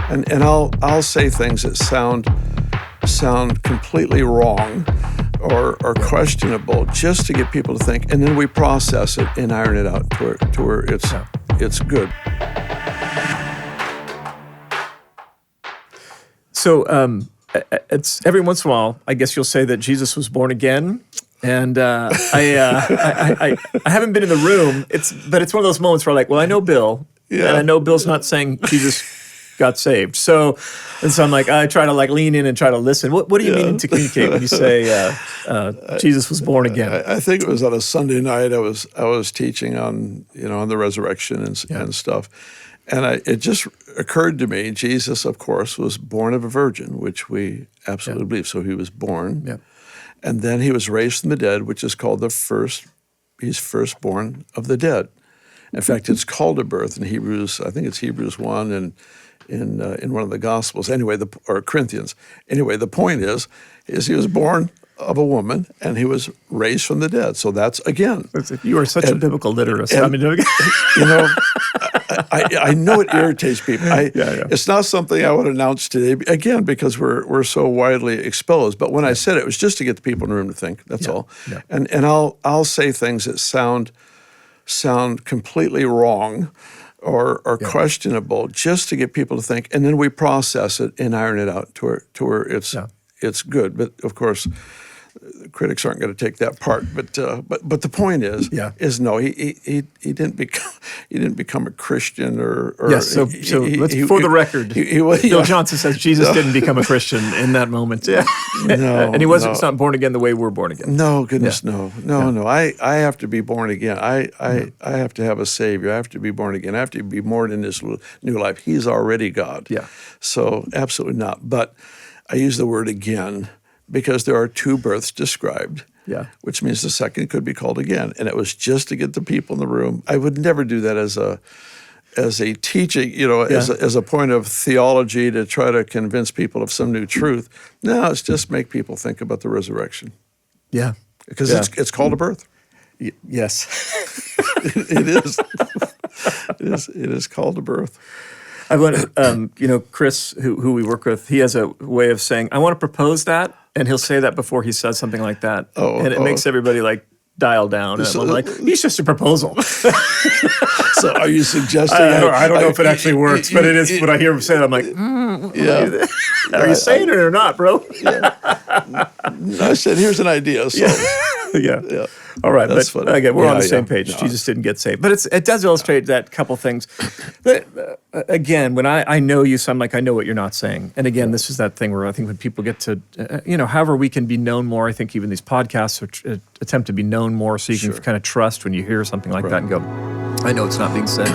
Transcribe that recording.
And I'll say things that sound completely wrong or questionable just to get people to think, and then we process it and iron it out to where it's good. So it's every once in a while, I guess you'll say that Jesus was born again. And I haven't been in the room. But it's one of those moments where, like, well, I know Bill, and I know Bill's not saying Jesus got saved. So I'm like, I try to like lean in and try to listen. What do you mean to communicate when you say Jesus was born again? I think it was on a Sunday night. I was teaching on the resurrection and stuff, and it just occurred to me, Jesus, of course, was born of a virgin, which we absolutely believe. So he was born. Yeah. And then he was raised from the dead, which is called he's firstborn of the dead. In fact, it's called a birth in Hebrews. I think it's Hebrews 1 and in one of the Gospels. Anyway, or Corinthians. Anyway, the point is he was born of a woman and he was raised from the dead. So that's again. You are such a biblical literist. I know it irritates people. It's not something I would announce today, again, because we're so widely exposed. But when I said it was just to get the people in the room to think. That's all. Yeah. And I'll say things that sound completely wrong or questionable just to get people to think, and then we process it and iron it out to where it's good. But of course, critics aren't going to take that part. But the point is no, he didn't become a Christian or yes. So let's, for the record, Bill Johnson says Jesus didn't become a Christian in that moment. Yeah, and he wasn't not born again the way we're born again. No, goodness, no. I have to be born again. I have to have a Savior. I have to be born again. I have to be born in this new life. He's already God. Yeah. So absolutely not. But I use the word again because there are two births described, which means the second could be called again. And it was just to get the people in the room. I would never do that as a teaching, as a point of theology to try to convince people of some new truth. No, it's just make people think about the resurrection. Yeah. Because it's called a birth. Yes. It is. It is called a birth. I want Kris, who we work with, he has a way of saying, I want to propose that, and he'll say that before he says something like that. And it makes everybody like dial down. And I'm like, it's just a proposal. So are you suggesting? I don't know if it actually works, but it is when I hear him say it, I'm like, are you saying it or not, bro? I said, here's an idea. So. Yeah. All right, but again, we're on the same page. No. Jesus didn't get saved. But it does illustrate that couple things. But again, when I know you, so I'm like, I know what you're not saying. And again, this is that thing where I think when people get to, however we can be known more, I think even these podcasts attempt to be known more so you can kind of trust when you hear something like that and go, I know it's not being said.